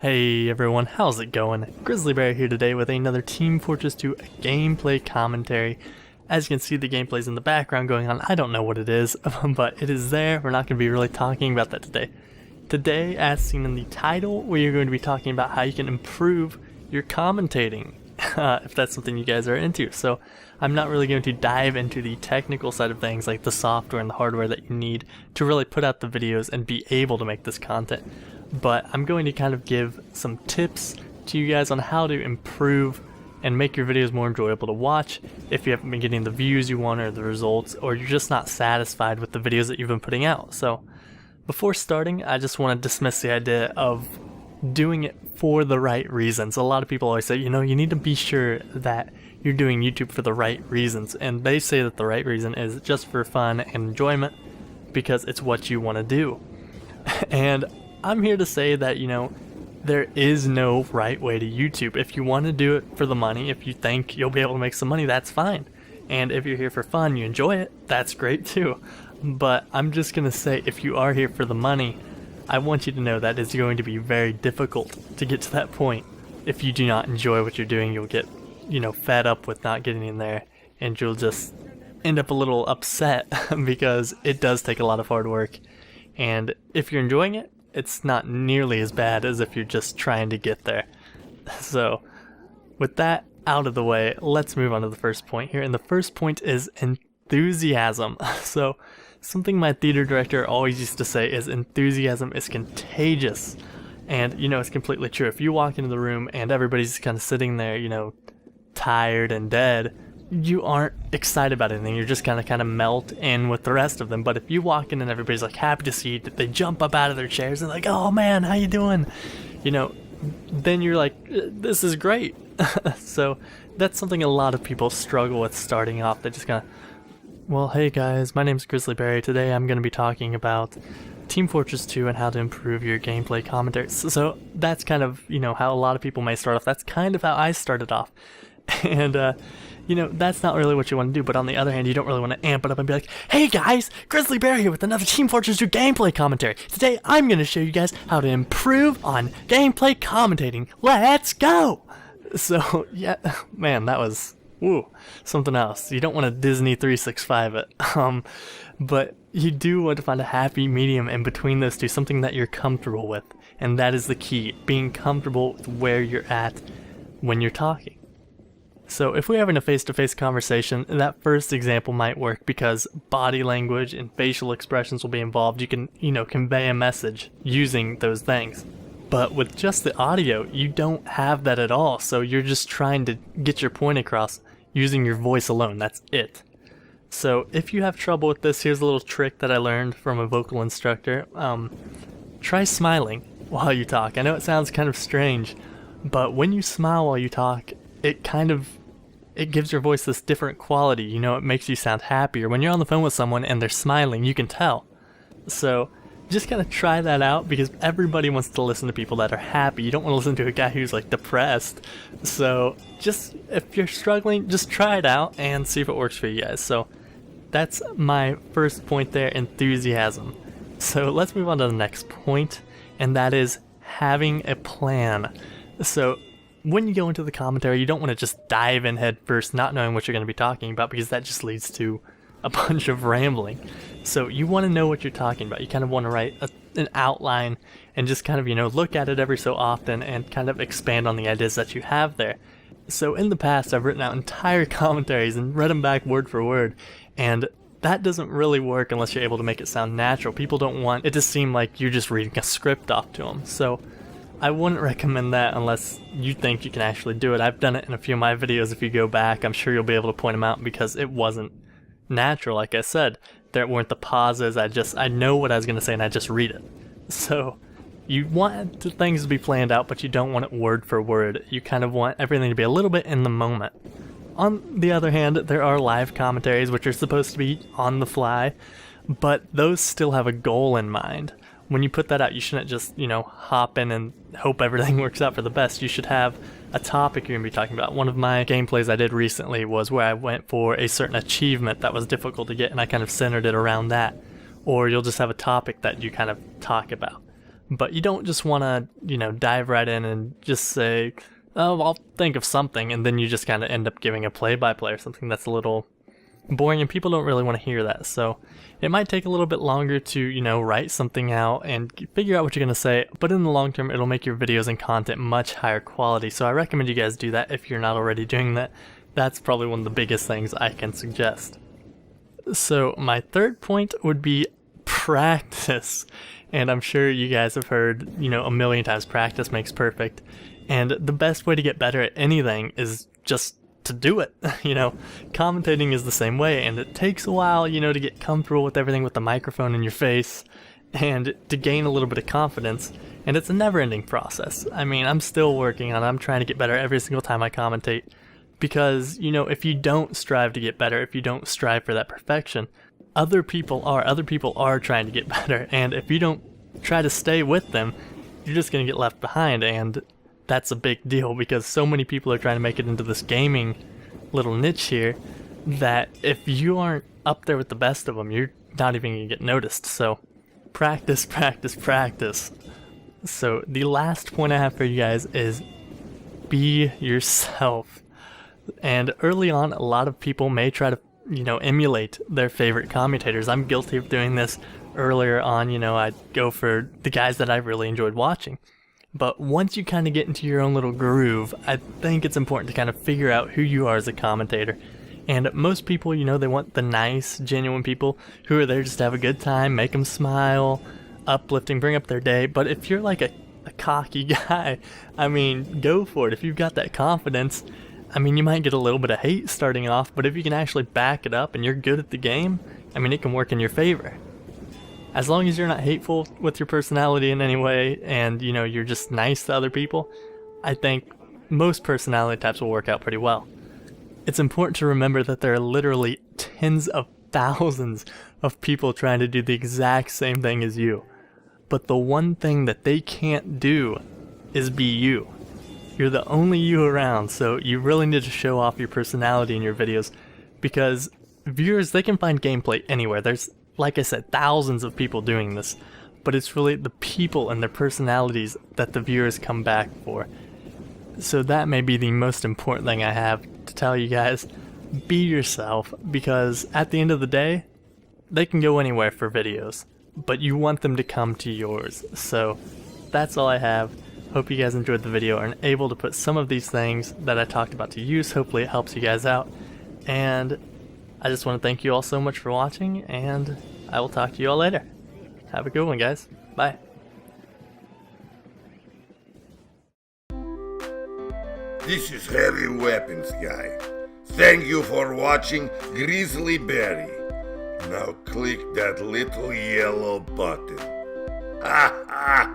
Hey everyone, how's it going? Grizzly here today with another Team Fortress 2 gameplay commentary. As you can see, the gameplay's in the background going on. I don't know what it is, but it is there. We're not going to be really talking about that today. Today, as seen in the title, we are going to be talking about how you can improve your commentating, if that's something you guys are into. So I'm not really going to dive into the technical side of things, like the software and the hardware that you need to really put out the videos and be able to make this content. But I'm going to kind of give some tips to you guys on how to improve and make your videos more enjoyable to watch if you haven't been getting the views you want or the results, or you're just not satisfied with the videos that you've been putting out. So before starting, I just want to dismiss the idea of doing it for the right reasons. A lot of people always say, you need to be sure that you're doing YouTube for the right reasons, and they say that the right reason is just for fun and enjoyment because it's what you want to do. And I'm here to say that, there is no right way to YouTube. If you want to do it for the money, if you think you'll be able to make some money, that's fine. And if you're here for fun, you enjoy it, that's great too. But I'm just going to say, if you are here for the money, I want you to know that it's going to be very difficult to get to that point. If you do not enjoy what you're doing, you'll get, fed up with not getting in there, and you'll just end up a little upset because it does take a lot of hard work. And if you're enjoying it, it's not nearly as bad as if you're just trying to get there. So with that out of the way, let's move on to the first point here. And the first point is enthusiasm. So something my theater director always used to say is enthusiasm is contagious. And it's completely true. If you walk into the room and everybody's kind of sitting there, tired and dead, you aren't excited about anything. You're just kind of melt in with the rest of them. But if you walk in and everybody's like happy to see you, they jump up out of their chairs and like, oh man, how you doing? Then you're like, this is great. So that's something a lot of people struggle with starting off. They just well, hey guys, my name's Grizzly. Today I'm going to be talking about Team Fortress 2 and how to improve your gameplay commentaries. So that's kind of, how a lot of people may start off. That's kind of how I started off. And, that's not really what you want to do, but on the other hand, you don't really want to amp it up and be like, hey guys, Grizzly here with another Team Fortress 2 gameplay commentary. Today, I'm going to show you guys how to improve on gameplay commentating. Let's go! So, yeah, man, that was, something else. You don't want to Disney 365 it. But you do want to find a happy medium in between those two, something that you're comfortable with. And that is the key, being comfortable with where you're at when you're talking. So if we're having a face-to-face conversation, that first example might work because body language and facial expressions will be involved. You can, convey a message using those things. But with just the audio, you don't have that at all. So you're just trying to get your point across using your voice alone. That's it. So if you have trouble with this, here's a little trick that I learned from a vocal instructor. Try smiling while you talk. I know it sounds kind of strange, but when you smile while you talk, it gives your voice this different quality. It makes you sound happier. When you're on the phone with someone and they're smiling, you can tell. So just kind of try that out, because everybody wants to listen to people that are happy. You don't want to listen to a guy who's like depressed. So just, if you're struggling, just try it out and see if it works for you guys. So that's my first point there, enthusiasm. So let's move on to the next point, and that is having a plan. So when you go into the commentary, you don't want to just dive in head first, not knowing what you're going to be talking about, because that just leads to a bunch of rambling. So you want to know what you're talking about. You kind of want to write an outline and just kind of, look at it every so often and kind of expand on the ideas that you have there. So in the past, I've written out entire commentaries and read them back word for word, and that doesn't really work unless you're able to make it sound natural. People don't want it to seem like you're just reading a script off to them. So I wouldn't recommend that unless you think you can actually do it. I've done it in a few of my videos. If you go back, I'm sure you'll be able to point them out, because it wasn't natural. Like I said, there weren't the pauses. I know what I was going to say and I just read it. So you want things to be planned out, but you don't want it word for word. You kind of want everything to be a little bit in the moment. On the other hand, there are live commentaries which are supposed to be on the fly, but those still have a goal in mind. When you put that out, you shouldn't just, hop in and hope everything works out for the best. You should have a topic you're going to be talking about. One of my gameplays I did recently was where I went for a certain achievement that was difficult to get, and I kind of centered it around that. Or you'll just have a topic that you kind of talk about. but you don't just want to, dive right in and just say, oh, I'll think of something, and then you just kind of end up giving a play-by-play or something that's a little boring, and people don't really want to hear that. So it might take a little bit longer to, write something out and figure out what you're going to say, but in the long term, it'll make your videos and content much higher quality. So I recommend you guys do that if you're not already doing that. That's probably one of the biggest things I can suggest. So my third point would be practice. And I'm sure you guys have heard, a million times, practice makes perfect. And the best way to get better at anything is just to do it. Commentating is the same way, and it takes a while, to get comfortable with everything with the microphone in your face and to gain a little bit of confidence. And it's a never-ending process. I mean, I'm still working on it. I'm trying to get better every single time I commentate because, if you don't strive to get better, if you don't strive for that perfection, other people are trying to get better. And if you don't try to stay with them, you're just going to get left behind. And that's a big deal because so many people are trying to make it into this gaming little niche here that if you aren't up there with the best of them, you're not even going to get noticed. So practice, practice, practice. So the last point I have for you guys is be yourself. And early on, a lot of people may try to, emulate their favorite commentators. I'm guilty of doing this earlier on. I'd go for the guys that I really enjoyed watching. But once you kind of get into your own little groove, I think it's important to kind of figure out who you are as a commentator. And most people, they want the nice, genuine people who are there just to have a good time, make them smile, uplifting, bring up their day. But if you're like a cocky guy, I mean, go for it. If you've got that confidence, I mean, you might get a little bit of hate starting off, but if you can actually back it up and you're good at the game, I mean, it can work in your favor. As long as you're not hateful with your personality in any way and, you're just nice to other people, I think most personality types will work out pretty well. It's important to remember that there are literally tens of thousands of people trying to do the exact same thing as you. But the one thing that they can't do is be you. You're the only you around, so you really need to show off your personality in your videos because viewers, they can find gameplay anywhere. There's, like I said, thousands of people doing this, but it's really the people and their personalities that the viewers come back for. So that may be the most important thing I have to tell you guys. Be yourself, because at the end of the day, they can go anywhere for videos, but you want them to come to yours. So that's all I have. Hope you guys enjoyed the video and are able to put some of these things that I talked about to use. Hopefully it helps you guys out. And I just want to thank you all so much for watching, and I will talk to you all later. Have a good one, guys. Bye. This is Heavy Weapons Guy. Thank you for watching Grizzly Berry. Now click that little yellow button. Ha ha!